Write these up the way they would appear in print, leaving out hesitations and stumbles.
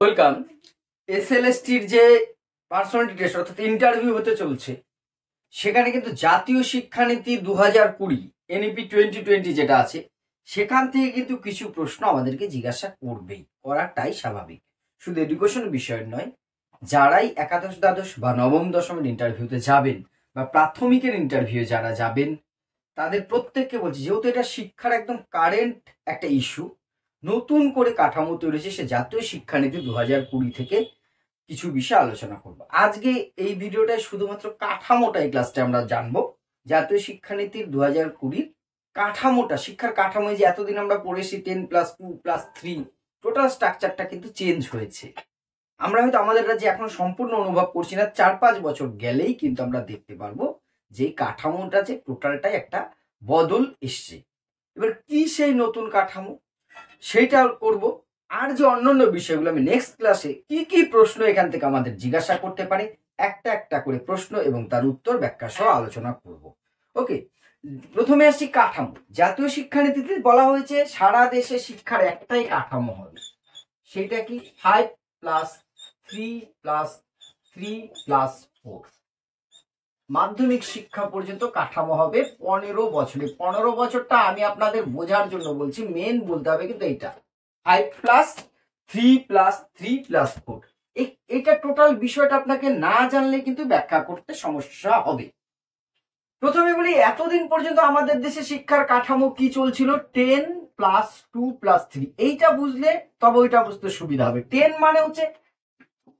Welcome. এসএলএসটির যে personality test অর্থাৎ interview হতে চলছে, সেখানে কিন্তু জাতীয় শিক্ষানীতি 2020 এনইপি 2020 যেটা আছে, সেখান থেকে কিন্তু কিছু প্রশ্ন আমাদেরকে জিজ্ঞাসা করবেই, করাটাই স্বাভাবিক। শুধু এডুকেশন বিষয়ের নয়, যারাই একাদশ দ্বাদশ বা নবম দশমের ইন্টারভিউতে যাবেন বা প্রাথমিকের ইন্টারভিউ যারা যাবেন, তাদের প্রত্যেককে বলছি, যেহেতু এটা শিক্ষার একদম কারেন্ট একটা ইস্যু, নতুন করে কাঠামো তৈরি হয়েছে, সে জাতীয় শিক্ষানীতি 2020 থেকে কিছু বিষয় আলোচনা করব। আজকে এই ভিডিওটায় শুধুমাত্র কাঠামোটাই ক্লাসটা আমরা জানবো। জাতীয় শিক্ষানীতির 2020 কাঠামোটা, শিক্ষার কাঠামো যে এতদিন আমরা পড়েছি 10+2+3, টোটাল স্ট্রাকচারটা কিন্তু চেঞ্জ হয়েছে। আমরা হয়তো আমাদের রাজ্যে এখন সম্পূর্ণ অনুভব করছি না, 4-5 বছর গেলেই কিন্তু আমরা দেখতে পারবো যে কাঠামোটা যে টোটালটাই একটা বদল এসছে। এবার কি সেই নতুন কাঠামো, সেইটা করব। আর যে অন্যান্য বিষয়গুলো আমি নেক্সট ক্লাসে কি কি প্রশ্ন এখান থেকে আমাদের জিজ্ঞাসা করতে পারে, একটা একটা করে প্রশ্ন এবং তার উত্তর ব্যাখ্যা সহ আলোচনা করব। ওকে, প্রথমে আসছি কাঠামো। জাতীয় শিক্ষানীতিতে বলা হয়েছে সারা দেশে শিক্ষার একটাই কাঠামো হবে, সেটা কি 5+3+3+4। মাধ্যমিক শিক্ষা পর্যন্ত কাঠামো হবে 15 বছরে। 15 বছরটা আমি আপনাদের বোঝার জন্য বলছি, মেন বলতে হবে কিন্তু এইটা 5+3+3+4। এটা টোটাল বিষয়টা আপনাকে না জানলে কিন্তু ব্যাখ্যা করতে সমস্যা হবে। প্রথমে বলি, এতদিন পর্যন্ত আমাদের দেশে শিক্ষার কাঠামো কি চলছিল? 10+2+3। এইটা বুঝলে তবে ওইটা বুঝতে সুবিধা হবে। 10 মানে হচ্ছে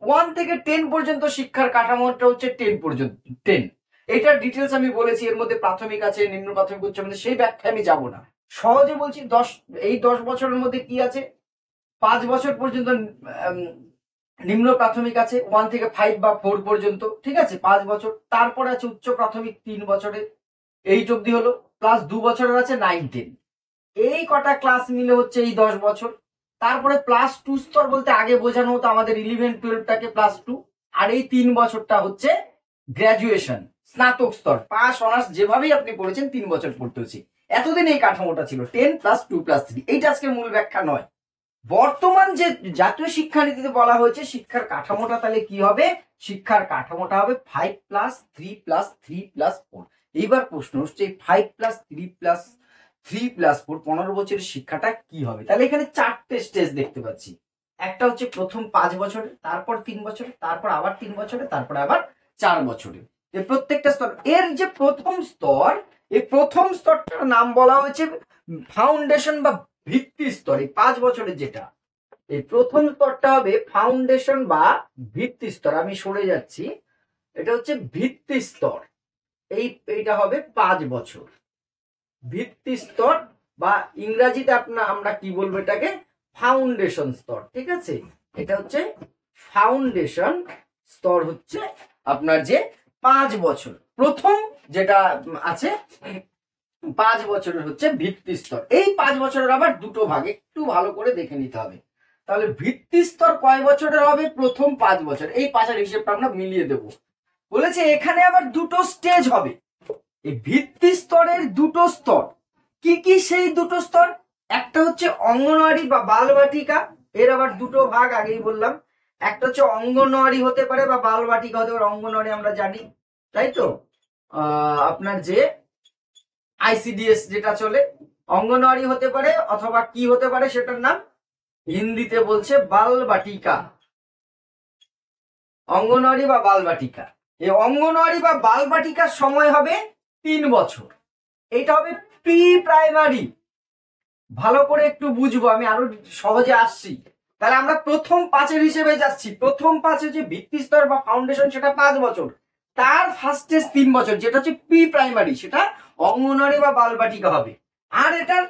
1 থেকে 10 পর্যন্ত শিক্ষার কাঠামোটা হচ্ছে 10 পর্যন্ত 10। এটার ডিটেলস আমি বলেছি, এর মধ্যে প্রাথমিক আছে, নিম্ন প্রাথমিক, উচ্চ মাধ্যমিক, সেই ব্যাখ্যা আমি যাব না। সহজে বলছি, 10 বছরের মধ্যে কি আছে? 5 বছর পর্যন্ত নিম্ন প্রাথমিক আছে, 1 থেকে 5 বা 4 পর্যন্ত, ঠিক আছে, 5 বছর। তারপরে আছে উচ্চ প্রাথমিক 3 বছরের, 8 অব্দি হলো, প্লাস 2 বছরের আছে 9-10। এই কটা ক্লাস মিলে হচ্ছে এই 10 বছর। তারপরে +2 স্তর বলতে আগে বোঝানো হতো আমাদের 11-12টাকে +2, আর এই 3 বছরটা হচ্ছে গ্র্যাজুয়েশন, স্নাতক স্তর, পাস অনার্স যেভাবেই আপনি পড়েছেন 3 বছর পড়তে হচ্ছে। এতদিন এই কাঠামোটা ছিল 10+2+3। এইটা আজকে মূল ব্যাখ্যা নয়। বর্তমান যে জাতীয় শিক্ষানীতিতে বলা হয়েছে শিক্ষার কাঠামোটা তাহলে কি হবে? শিক্ষার কাঠামোটা হবে 5+3+3+4। এইবার প্রশ্ন হচ্ছে 5+3+3+4 15 বছরের শিক্ষাটা কি হবে? তাহলে এখানে 4টে স্টেজ দেখতে পাচ্ছি। একটা হচ্ছে প্রথম 5 বছরে, তারপর 3 বছরে, তারপর আবার 3 বছরে, তারপর আবার 4 বছরে। প্রত্যেকটা স্তর, এর যে প্রথম স্তর, এই প্রথম স্তরটার নাম বলা হয়েছে ফাউন্ডেশন বা ভিত্তি স্তর। এই 5 বছরের যেটা, এই প্রথম স্তরটা হবে ফাউন্ডেশন বা ভিত্তি স্তর। আমি সরে যাচ্ছি, এটা হচ্ছে ভিত্তি স্তর। এইটা হবে 5 বছর ভিত্তি স্তর, বা ইংরেজিতে আমরা কি বলবো এটাকে? ফাউন্ডেশন স্তর, ঠিক আছে। এটা হচ্ছে ফাউন্ডেশন স্তর, হচ্ছে আপনার যে 5 বছর। প্রথম যেটা আছে 5 বছরের হচ্ছে ভিত্তি স্তর। এই 5 বছরের আবার দুটো ভাগ, একটু ভালো করে দেখে নিতে হবে। তাহলে ভিত্তি স্তর কয় বছরের হবে? প্রথম 5 বছর। এই পাঁচের হিসেবটা আমরা মিলিয়ে দেব। বলেছে এখানে আবার দুটো স্টেজ হবে। এই ভিত্তি স্তরের দুটো স্তর, কি কি সেই দুটো স্তর? একটা হচ্ছে অঙ্গনওয়াড়ি বা বালবাটিকা, এর আবার দুটো ভাগ, আগেই বললাম। একটা হচ্ছে অঙ্গনওয়াড়ি হতে পারে বা বালবাটিকা হতে পারে। অঙ্গনওয়াড়ি আমরা জানি, তাই তো, আপনার যে আইসিডিএস যেটা চলে, অঙ্গনওয়াড়ি হতে পারে, অথবা কি হতে পারে সেটার নাম হিন্দিতে বলছে বালবাটিকা। অঙ্গনওয়াড়ি বা বালবাটিকা, এই অঙ্গনওয়াড়ি বা বালবাটিকার সময় হবে 3 বছর। এটা হবে প্রি প্রাইমারি। ভালো করে একটু বুঝবো, আমি আরো সহজে আসছি। তাহলে আমরা প্রথম 5-এর হিসেবে যাচ্ছি। প্রথম 5 হচ্ছে ভিত্তি স্তর বা ফাউন্ডেশন, সেটা 5 বছর। তার ফার্স্ট স্টেজ 3 বছর, যেটা হচ্ছে প্রি প্রাইমারি, সেটা অঙ্গনওয়াড়ি বা বালবাটিকা হবে। আর এটার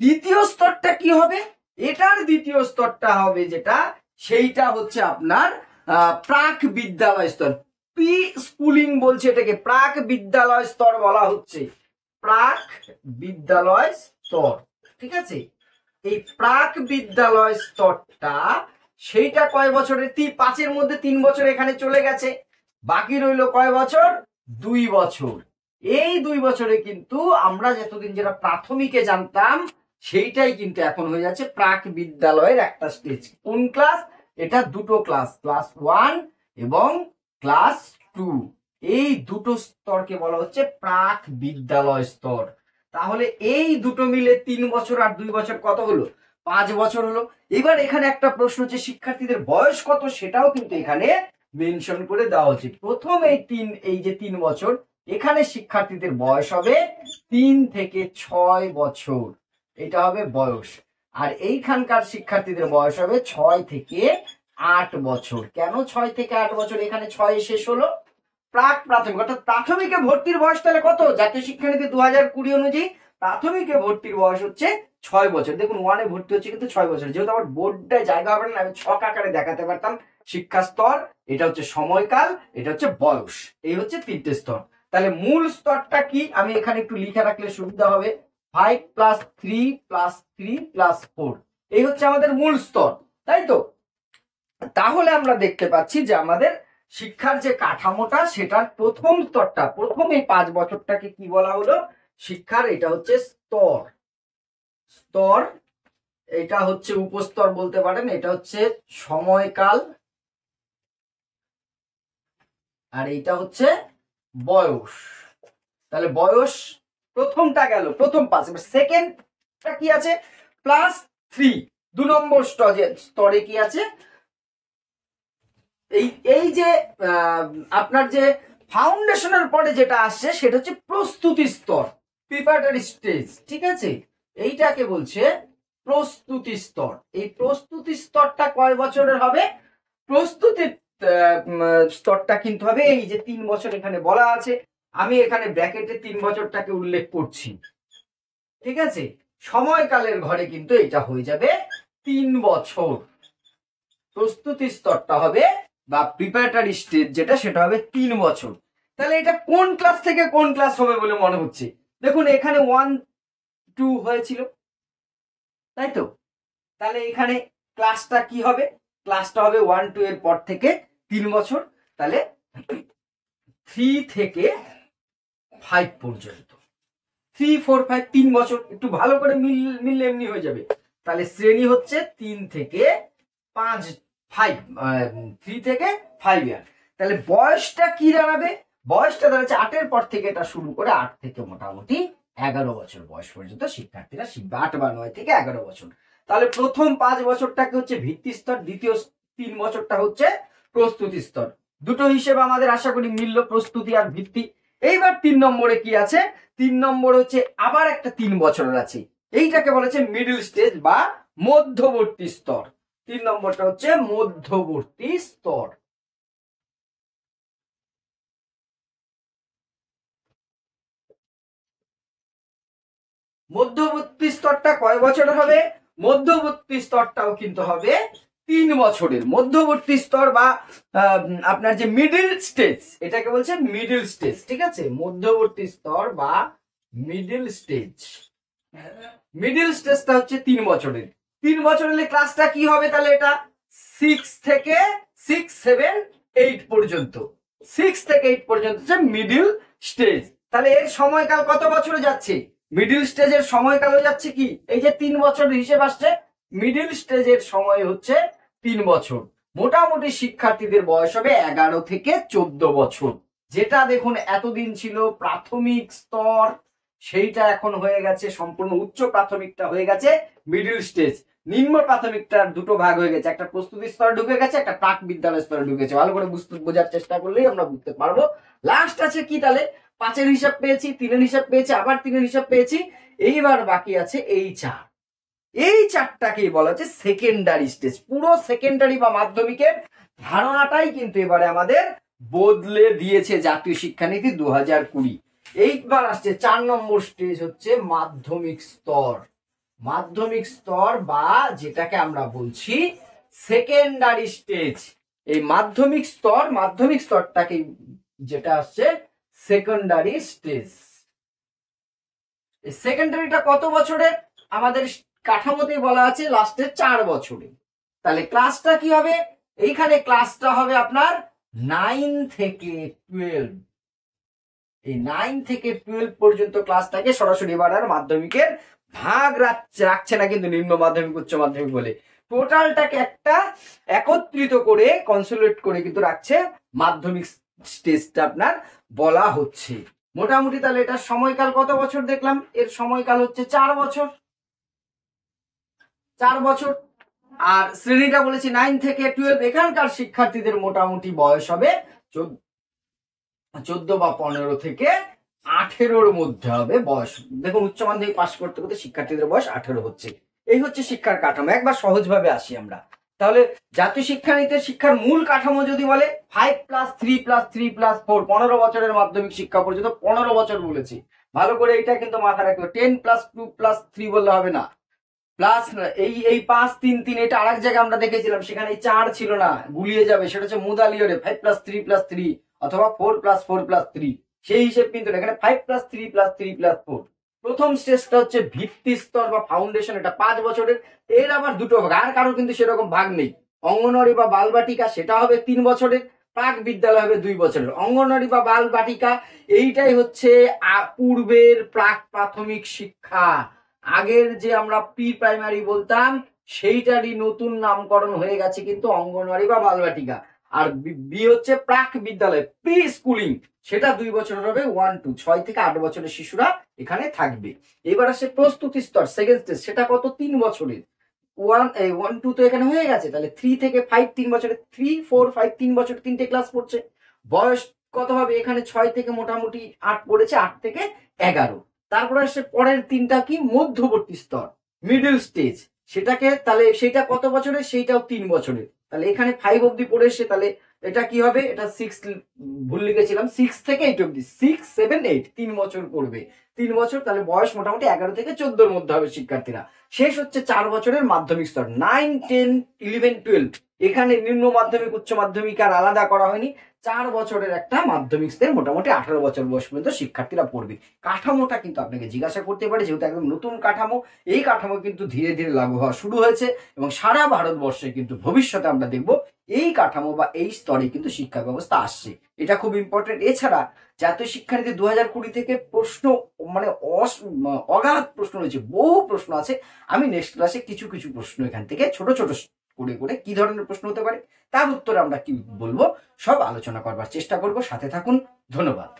দ্বিতীয় স্তরটা কি হবে? এটার দ্বিতীয় স্তরটা হবে যেটা, সেইটা হচ্ছে আপনার প্রাক বিদ্যালয় স্তর। প্রি স্কুলিং বলছে এটাকে, প্রাক বিদ্যালয় স্তর বলা হচ্ছে। প্রাক বিদ্যালয় স্তর, ঠিক আছে। এই প্রাক বিদ্যালয় স্তরটা, সেইটা কয় বছরের? 5-এর মধ্যে 3 বছর এখানে চলে গেছে, বাকি রইল কয় বছর? 2 বছর। এই 2 বছরে কিন্তু আমরা যতদিন যেটা প্রাথমিকে জানতাম, সেইটাই কিন্তু এখন হয়ে যাচ্ছে প্রাক বিদ্যালয়ের একটা স্টেজ। কোন ক্লাস? এটা দুটো ক্লাস, ক্লাস 1 এবং ক্লাস 2, এই দুটো স্তরকে বলা হচ্ছে প্রাক বিদ্যালয় স্তর। তাহলে এই দুটো মিলে 3 বছর আর 2 বছর কত হলো? 5 বছর হলো। এবার এখানে একটা প্রশ্ন হচ্ছে শিক্ষার্থীদের বয়স কত, সেটাও কিন্তু এখানে মেনশন করে দেওয়া হচ্ছে। প্রথম এই যে 3 বছর, এখানে শিক্ষার্থীদের বয়স হবে 3 থেকে 6 বছর, এটা হবে বয়স। আর এইখানকার শিক্ষার্থীদের বয়স হবে 6 থেকে 8 বছর। কেন 6 থেকে 8 বছর? এখানে 6 শেষ হলো। প্রাক প্রাথমিক অর্থাৎ প্রাথমিকে ভর্তির বয়স তাহলে কত? জাতীয় শিক্ষানীতি 2020 অনুযায়ী প্রাথমিকে ভর্তির বয়স হচ্ছে 6 বছর। দেখুন 1-এ ভর্তি হচ্ছে কিন্তু 6 বছর। যেহেতু আমার বোর্ডটায় জায়গা হবে না, আমি ছক আকারে দেখাতে পারতাম। শিক্ষা স্তর, এটা হচ্ছে সময়কাল, এটা হচ্ছে বয়স, এই হচ্ছে 3টে স্তর। তাহলে মূল স্তরটা কি আমি এখানে একটু লিখে রাখলে সুবিধা হবে। 5 + 3 + 3 + 4, এই হচ্ছে আমাদের মূল স্তর, তাই তো? তাহলে আমরা দেখতে পাচ্ছি যে আমাদের শিক্ষার যে কাঠামোটা, সেটার প্রথম স্তরটা, প্রথম এই 5 বছরটাকে কি বলা হলো? শিক্ষার এটা হচ্ছে স্তর। স্তর, এটা হচ্ছে উপস্তর বলতে পারেন, এটা হচ্ছে সময়কাল, আর এইটা হচ্ছে বয়স। তাহলে বয়স প্রথমটা গেল, প্রথম 5। এবার সেকেন্ডটা কি আছে? +3, 2 নম্বর স্তরে কি আছে? এই যে আপনার যে ফাউন্ডেশনের পরে যেটা আসছে সেটা হচ্ছে প্রস্তুতি স্তর, প্রিপারেটরি স্টেজ, ঠিক আছে? এইটাকে বলছে প্রস্তুতি স্তর। এই প্রস্তুতি স্তরটা কয় বছরের হবে? প্রস্তুতির স্তরটা কিন্তু হবে এই যে 3 বছর এখানে বলা আছে, আমি এখানে ব্র্যাকেটে 3 বছরটাকে উল্লেখ করছি, ঠিক আছে? সময়কালের ঘরে কিন্তু এটা হয়ে যাবে 3 বছর। প্রস্তুতি স্তরটা হবে বা প্রিপারেটরি স্টেজ যেটা, সেটা হবে 3 বছর। তাহলে এটা কোন ক্লাস থেকে কোন ক্লাস হবে বলে মনে হচ্ছে? দেখুন এখানে 1-2 হয়েছিল, তাই তো? তাহলে এখানে ক্লাসটা কি হবে? ক্লাসটা হবে 1-2 এর পর থেকে 3 বছর। তাহলে 3 থেকে 5 পর্যন্ত, 3, 4, 5, 3 বছর। একটু ভালো করে মিললে এমনি হয়ে যাবে। তাহলে শ্রেণী হচ্ছে 3 থেকে 5, 3 থেকে 5 ইয়ার। তাহলে বয়সটা কি দাঁড়াবে? বয়সটা দাঁড়াচ্ছে 8 এর পর থেকে এটা শুরু করে 8 থেকে মোটামুটি 11 বছর বয়স পর্যন্ত শিক্ষার্থীরা শিখবে, 8 বা 9 থেকে 11 বছর। তাহলে প্রথম 5 বছরটাকে হচ্ছে ভিত্তি স্তর, দ্বিতীয় 3 বছরটা হচ্ছে প্রস্তুতি স্তর। দুটো হিসেবে আমাদের আশা করি মিলল, প্রস্তুতি আর ভিত্তি। এইবার 3 নম্বরে কি আছে? 3 নম্বর হচ্ছে আবার একটা 3 বছরের আছে, এইটাকে বলেছে মিডল স্টেজ বা মধ্যবর্তী স্তর। 3 নম্বরটা হচ্ছে মধ্যবর্তী স্তর। মধ্যবর্তী স্তরটা কয় বছরের হবে? মধ্যবর্তী স্তরটাও কিন্তু হবে 3 বছরের। মধ্যবর্তী স্তর বা আপনার যে মিডল স্টেজ, এটাকে বলছে মিডল স্টেজ, ঠিক আছে? মধ্যবর্তী স্তর বা মিডল স্টেজ। মিডল স্টেজটা হচ্ছে 3 বছরের। 3 বছর হলে ক্লাসটা কি হবে? তাহলে এটা 6 থেকে 6, 7, 8 পর্যন্ত। 6 থেকে 8 পর্যন্ত হচ্ছে মিডল স্টেজ। তাহলে এর সময়কাল কত বছরে যাচ্ছে? মিডল স্টেজের সময়কাল হয়ে যাচ্ছে কি? এই যে 3 বছরের হিসেব আসছে, মিডল স্টেজের সময় হচ্ছে 3 বছর। মোটামুটি শিক্ষার্থীদের বয়স হবে 11 থেকে 14 বছর। যেটা দেখুন এতদিন ছিল প্রাথমিক স্তর, সেইটা এখন হয়ে গেছে সম্পূর্ণ উচ্চ প্রাথমিকটা হয়ে গেছে মিডল স্টেজ। নিম্ন প্রাথমিকটার দুটো ভাগ হয়ে গেছে, একটা প্রস্তুতি স্তরে ঢুকে গেছে, একটা প্রাক বিদ্যালয় স্তরে ঢুকেছে। ভালো করে বোঝার চেষ্টা করলেই আমরা বুঝতে পারবো। লাস্ট আছে কি? তাহলে 5-এর হিসাব পেয়েছি, 3-এর হিসাব পেয়েছি, আবার 3-এর হিসাব পেয়েছি। এইবার বাকি আছে এই 4। এই 4টাকেই বলা হচ্ছে সেকেন্ডারি স্টেজ। পুরো সেকেন্ডারি বা মাধ্যমিকের ধারণাটাই কিন্তু এবারে আমাদের বদলে দিয়েছে জাতীয় শিক্ষানীতি 2020। এইবার আসছে 4 নম্বর স্টেজ হচ্ছে মাধ্যমিক স্তর। মাধ্যমিক স্তর বা যেটাকে আমরা বলছি সেকেন্ডারি স্টেজ। এই মাধ্যমিক স্তরটাকে যেটা আসছে সেকেন্ডারি স্টেজ। এই সেকেন্ডারিটা কত বছরের? আমাদের কাঠামোতে বলা আছে লাস্টের 4 বছরে। তাহলে ক্লাসটা কি হবে? এইখানে ক্লাসটা হবে আপনার 9 থেকে 12। এই 9 থেকে 12 পর্যন্ত ক্লাসটাকে সরাসরি এবার আর মাধ্যমিকের ভাগ রাখছে না কিন্তু নিম্ন মাধ্যমিক উচ্চ মাধ্যমিক বলে। টোটালটাকে একটা একত্রিত করে কনসোলিডেট করে কিন্তু রাখছে মাধ্যমিক স্টেজটা আপনার বলা হচ্ছে। মোটামুটি তাহলে এটার সময়কাল কত বছর দেখলাম? এর সময়কাল হচ্ছে 4 বছর। 4 বছর। আর শ্রেণীটা বলেছি 9 থেকে 12। এখানকার শিক্ষার্থীদের মোটামুটি বয়স হবে 14 বা 15 থেকে 18-র মধ্যে হবে বয়স। দেখুন উচ্চ মাধ্যমিক পাশ করতে করতে শিক্ষার্থীদের বয়স 18 হচ্ছে। এই হচ্ছে শিক্ষার কাঠামো। একবার সহজভাবে আসি আমরা। তাহলে জাতীয় শিক্ষানীতির শিক্ষার মূল কাঠামো যদি বলে 5+3+3+4, 15 বছরের মাধ্যমিক শিক্ষা পর্যন্ত 15 বছর বলেছি। ভালো করে এটা কিন্তু মাথায় রাখতে হবে। 10+2+3 বললে হবে না। প্লাস এই 5-3-3 এটা আরেক জায়গায় আমরা দেখেছিলাম, সেখানে 4 ছিল না, গুলিয়ে যাবে। সেটা হচ্ছে মুদালিয়রে 5+3+3 অথবা 4+4+3, সেই হিসেব কিন্তু এখানে 5+3+3+4। প্রথম স্টেজটা হচ্ছে ভিত্তি স্তর বা ফাউন্ডেশন, এটা 5 বছরের। এর আবার দুটো ভাগ, আর কারো কিন্তু সেরকম ভাগ নেই। অঙ্গনওয়াড়ি বা বালবাটিকা সেটা হবে 3 বছরের, প্রাক বিদ্যালয় হবে 2 বছরের। অঙ্গনওয়াড়ি বা বালবাটিকা এইটাই হচ্ছে পূর্বের প্রাক প্রাথমিক শিক্ষা। আগের যে আমরা প্রি প্রাইমারি বলতাম সেইটারই নতুন নামকরণ হয়ে গেছে কিন্তু অঙ্গনওয়াড়ি বা বালবাটিকা। আর বি হচ্ছে প্রাক বিদ্যালয়, প্রি স্কুলিং, সেটা 2 বছরের হবে। 1-2, 6 থেকে 8 বছরের শিশুরা এখানে থাকবে। এবার আসে প্রস্তুতি স্তর, সেকেন্ড স্টেজ, সেটা কত? 3 বছরের। 1-2 তো এখানে হয়ে গেছে, তাহলে 3 থেকে 5 3 বছরের, 3 4 5 3 বছর 3টে ক্লাস পড়ছে। বয়স কত হবে? এখানে 6 থেকে মোটামুটি 8 পড়েছে, 8 থেকে 11। তারপরে আসে পরের 3টা কি? মধ্যবর্তী স্তর, মিডল স্টেজ। সেটাকে তাহলে সেটা কত বছরের? সেইটাও 3 বছরের। তাহলে এখানে 5 অব্দি পড়ে এসে তাহলে এটা কি হবে? এটা 6, ভুল লিখেছিলাম, 6 থেকে 8 অব্দি, 6 7 8, 3 বছর পড়বে। 3 বছর, তাহলে বয়স মোটামুটি 11 থেকে 14-র মধ্যে হবে শিক্ষার্থীরা। শেষ হচ্ছে 4 বছরের মাধ্যমিক স্তর, 9 10 11 12। এখানে নিম্ন মাধ্যমিক উচ্চ মাধ্যমিক আর আলাদা করা হয়নি। 4 বছরের একটা মাধ্যমিক স্তর, মোটামুটি 18 বছর বয়স পর্যন্ত শিক্ষার্থীরা পড়বে। কাঠামোটা কিন্তু আপনাকে জিজ্ঞাসা করতে পারে, যেহেতু একদম নতুন কাঠামো। এই কাঠামো কিন্তু ধীরে ধীরে লাগু হওয়া শুরু হয়েছে এবং সারা ভারতবর্ষে কিন্তু ভবিষ্যতে আমরা দেখব এই কাঠামো বা এই স্তরে কিন্তু শিক্ষা ব্যবস্থা আসছে। এটা খুব ইম্পর্টেন্ট। এছাড়া জাতীয় শিক্ষানীতি 2020 থেকে প্রশ্ন মানে অগাধ প্রশ্ন রয়েছে, বহু প্রশ্ন আছে। আমি নেক্সট ক্লাসে কিছু কিছু প্রশ্ন এখান থেকে ছোট ছোট করে করে কি ধরনের প্রশ্ন হতে পারে তার উত্তর আমরা কি বলবো সব আলোচনা করবার চেষ্টা করব। সাথে থাকুন। ধন্যবাদ।